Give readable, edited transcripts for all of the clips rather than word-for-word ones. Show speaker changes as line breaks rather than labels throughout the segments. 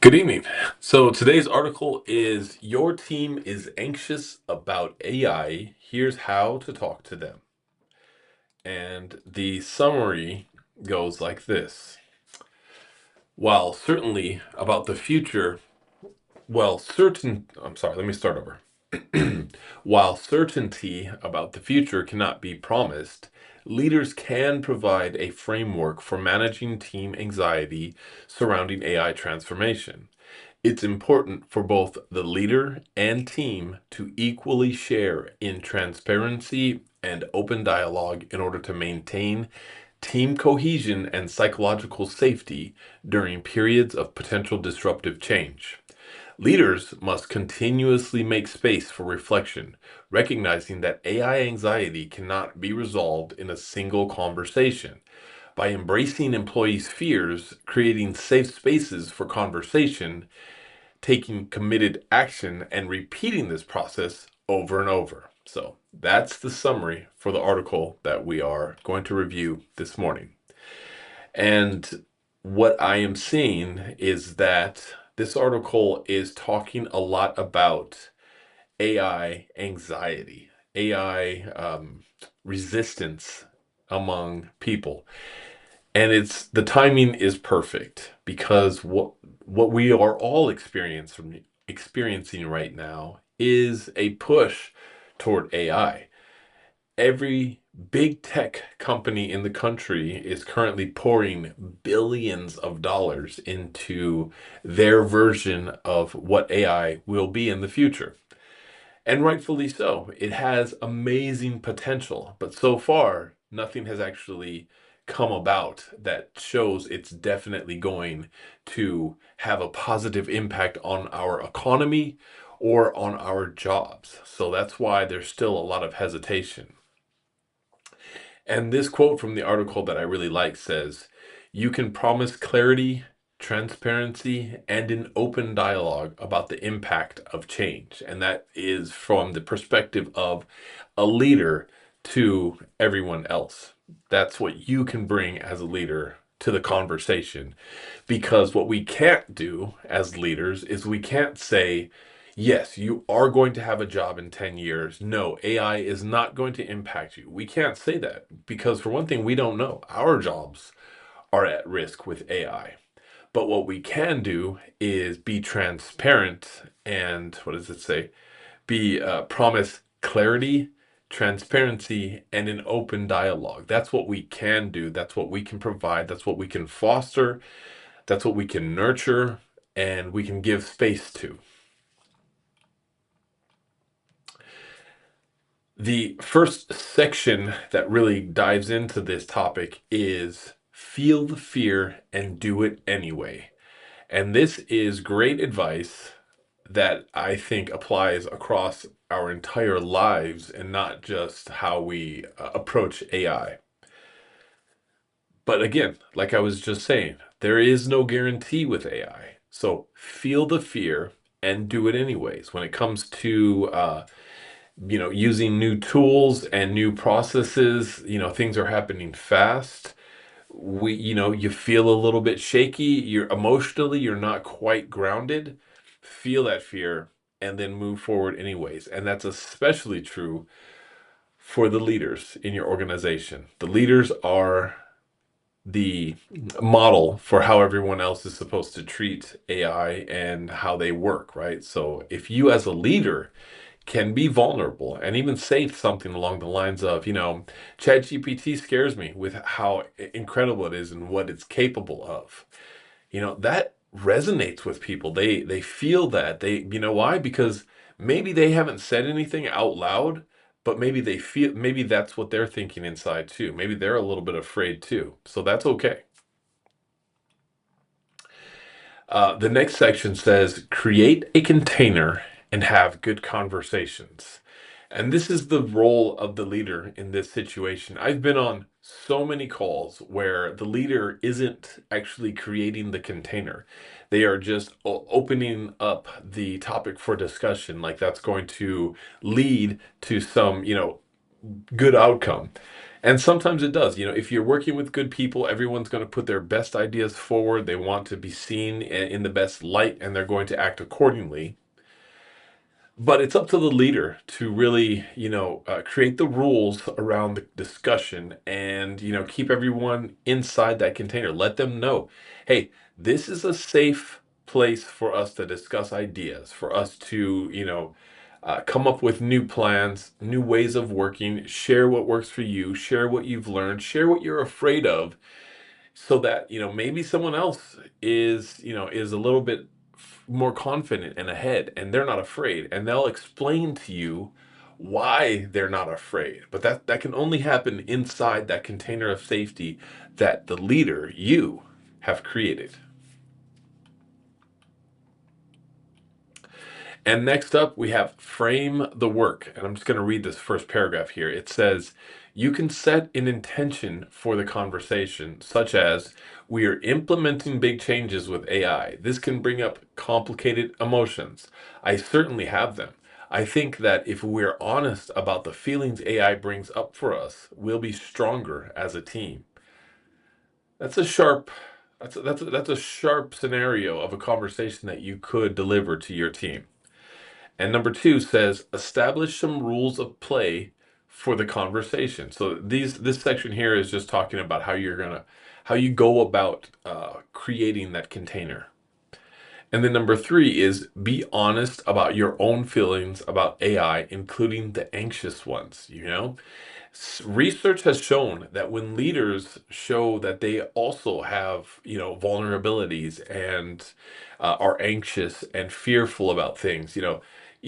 Good evening. So today's article is Your Team is Anxious About AI. Here's how to talk to them. And the summary goes like this. While certainly about the future, let me start over. While certainty about the future cannot be promised, leaders can provide a framework for managing team anxiety surrounding AI transformation. It's important for both the leader and team to equally share in transparency and open dialogue in order to maintain team cohesion and psychological safety during periods of potential disruptive change. Leaders must continuously make space for reflection, recognizing that AI anxiety cannot be resolved in a single conversation. By embracing employees' fears, creating safe spaces for conversation, taking committed action, and repeating this process over and over. So that's the summary for the article that we are going to review this morning. And what I am seeing is that this article is talking a lot about AI anxiety, AI resistance among people. And it's the timing is perfect because what we are all experiencing right now is a push toward AI. Every big tech company in the country is currently pouring billions of dollars into their version of what AI will be in the future. And rightfully so. It has amazing potential, but so far, nothing has actually come about that shows it's definitely going to have a positive impact on our economy or on our jobs. So that's why there's still a lot of hesitation. And this quote from the article that I really like says, "You can promise clarity, transparency, and an open dialogue about the impact of change." And that is from the perspective of a leader to everyone else. That's what you can bring as a leader to the conversation. Because what we can't do as leaders is we can't say, yes, you are going to have a job in 10 years. No, AI is not going to impact you. We can't say that because, for one thing, we don't know. Our jobs are at risk with AI. But what we can do is be transparent and, what does it say? Promise clarity, transparency, and an open dialogue. That's what we can do. That's what we can provide. That's what we can foster. That's what we can nurture and we can give space to. The first section that really dives into this topic is feel the fear and do it anyway. And this is great advice that I think applies across our entire lives and not just how we approach AI. But again, like I was just saying, there is no guarantee with AI. So feel the fear and do it anyways. When it comes to using new tools and new processes, things are happening fast. You feel a little bit shaky. You're not quite grounded. Feel that fear and then move forward anyways. And that's especially true for the leaders in your organization. The leaders are the model for how everyone else is supposed to treat AI and how they work, right? So if you as a leader can be vulnerable and even say something along the lines of, ChatGPT scares me with how incredible it is and what it's capable of. That resonates with people. They feel that. Why? Because maybe they haven't said anything out loud, but maybe that's what they're thinking inside too. Maybe they're a little bit afraid too. So that's okay. The next section says create a container and have good conversations. And this is the role of the leader in this situation. I've been on so many calls where the leader isn't actually creating the container. They are just opening up the topic for discussion, like that's going to lead to some, good outcome. And sometimes it does. If you're working with good people, everyone's going to put their best ideas forward. They want to be seen in the best light, and they're going to act accordingly. But it's up to the leader to really, create the rules around the discussion and, keep everyone inside that container. Let them know, hey, this is a safe place for us to discuss ideas, for us to, come up with new plans, new ways of working, share what works for you, share what you've learned, share what you're afraid of, so that maybe someone else is a little bit more confident and ahead, and they're not afraid, and they'll explain to you why they're not afraid. But that can only happen inside that container of safety that the leader, you, have created. And next up, we have frame the work. And I'm just going to read this first paragraph here. It says, you can set an intention for the conversation, such as, we are implementing big changes with AI. This can bring up complicated emotions. I certainly have them. I think that if we're honest about the feelings AI brings up for us, we'll be stronger as a team. That's a sharp that's a sharp scenario of a conversation that you could deliver to your team. And number two says, establish some rules of play for the conversation. So this section here is just talking about how you go about creating that container. And then number three is, be honest about your own feelings about AI, including the anxious ones. Research has shown that when leaders show that they also have, vulnerabilities and are anxious and fearful about things, you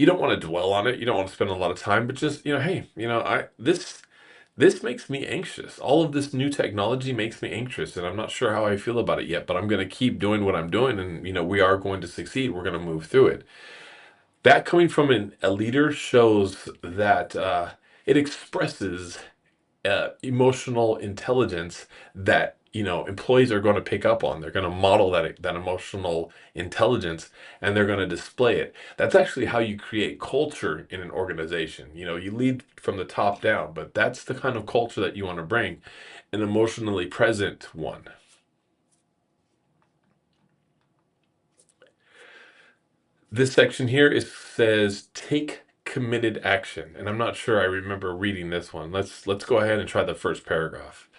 don't want to dwell on it. You don't want to spend a lot of time, but just, hey, I this makes me anxious. All of this new technology makes me anxious, and I'm not sure how I feel about it yet, but I'm going to keep doing what I'm doing, and we are going to succeed. We're going to move through it. That coming from a leader shows that it expresses emotional intelligence that employees are going to pick up on. They're going to model that emotional intelligence, and they're going to display it. That's actually how you create culture in an organization. You lead from the top down, but that's the kind of culture that you want to bring, an emotionally present one. This section here says, take committed action, and I'm not sure I remember reading this one. Let's go ahead and try the first paragraph.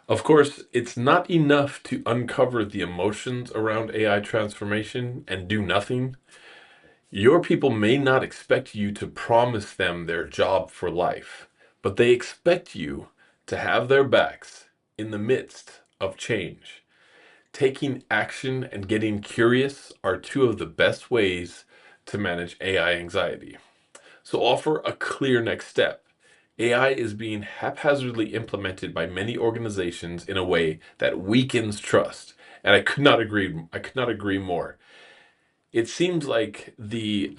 Of course, it's not enough to uncover the emotions around AI transformation and do nothing. Your people may not expect you to promise them their job for life, but they expect you to have their backs in the midst of change. Taking action and getting curious are two of the best ways to manage AI anxiety. So offer a clear next step. AI is being haphazardly implemented by many organizations in a way that weakens trust. And I could not agree more. It seems like the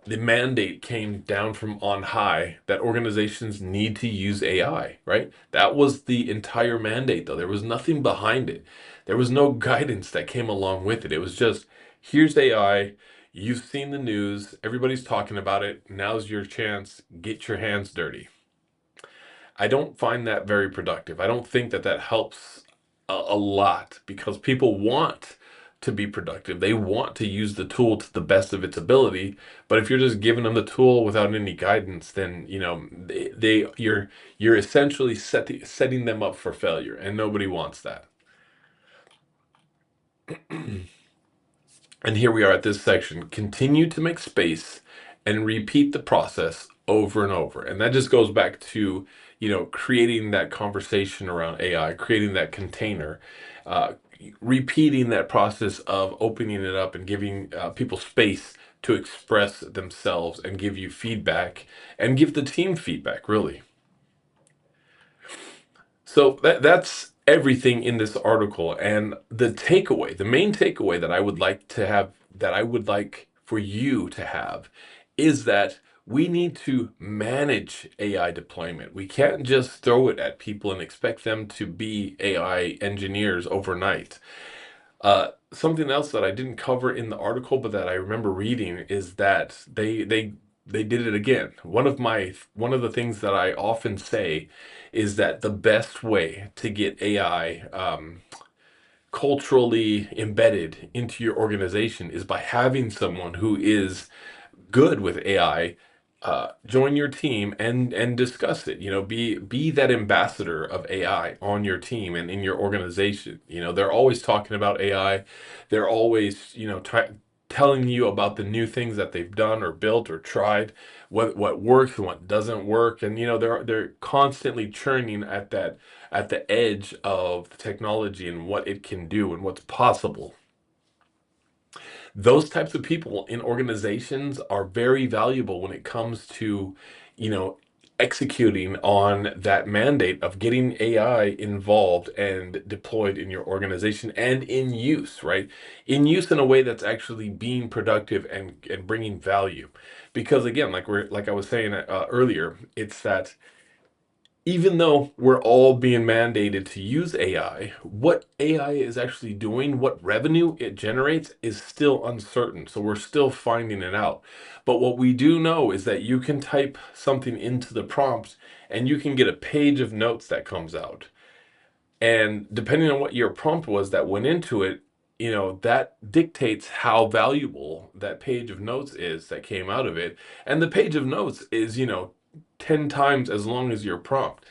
mandate came down from on high that organizations need to use AI, right? That was the entire mandate, though. There was nothing behind it. There was no guidance that came along with it. It was just, here's AI. You've seen the news. Everybody's talking about it. Now's your chance. Get your hands dirty. I don't find that very productive. I don't think that helps a lot, because people want to be productive. They want to use the tool to the best of its ability. But if you're just giving them the tool without any guidance, then you're essentially setting them up for failure, and nobody wants that. And here we are at this section. Continue to make space and repeat the process over and over. And that just goes back to, creating that conversation around AI, creating that container, uh, repeating that process of opening it up and giving people space to express themselves and give you feedback and give the team feedback, really. So that's everything in this article. And the main takeaway that I would like for you to have, is that we need to manage AI deployment. We can't just throw it at people and expect them to be AI engineers overnight. Something else that I didn't cover in the article, but that I remember reading, is that they they did it again. One of the things that I often say is that the best way to get AI culturally embedded into your organization is by having someone who is good with AI join your team and discuss it. Be that ambassador of AI on your team and in your organization. They're always talking about AI. They're always telling you about the new things that they've done or built or tried, what works and what doesn't work, and they're constantly churning at the edge of the technology and what it can do and what's possible. Those types of people in organizations are very valuable when it comes to, you know, executing on that mandate of getting AI involved and deployed in your organization and in use, right? In use in a way that's actually being productive and bringing value. Because again, like I was saying earlier, it's that even though we're all being mandated to use AI, what AI is actually doing, what revenue it generates, is still uncertain. So we're still finding it out. But what we do know is that you can type something into the prompt and you can get a page of notes that comes out. And depending on what your prompt was that went into it, that dictates how valuable that page of notes is that came out of it. And the page of notes is, 10 times as long as your prompt.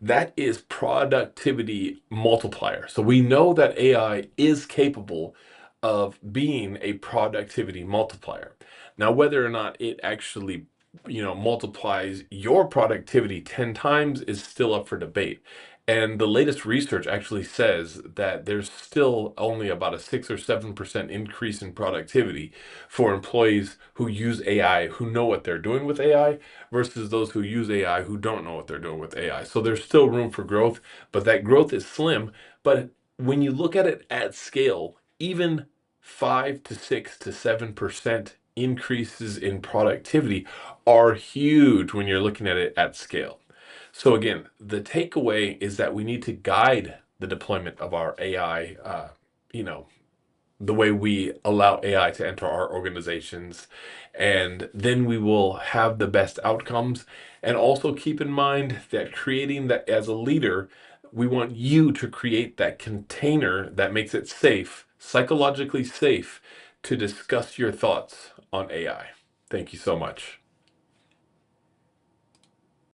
That is productivity multiplier. So we know that AI is capable of being a productivity multiplier. Now, whether or not it actually, multiplies your productivity 10 times is still up for debate. And the latest research actually says that there's still only about a 6 or 7% increase in productivity for employees who use AI, who know what they're doing with AI, versus those who use AI who don't know what they're doing with AI. So there's still room for growth, but that growth is slim. But when you look at it at scale, even 5 to 6 to 7% increases in productivity are huge when you're looking at it at scale. So again, the takeaway is that we need to guide the deployment of our AI, you know, the way we allow AI to enter our organizations, and then we will have the best outcomes. And also keep in mind that creating that as a leader, we want you to create that container that makes it safe, psychologically safe, to discuss your thoughts on AI. Thank you so much.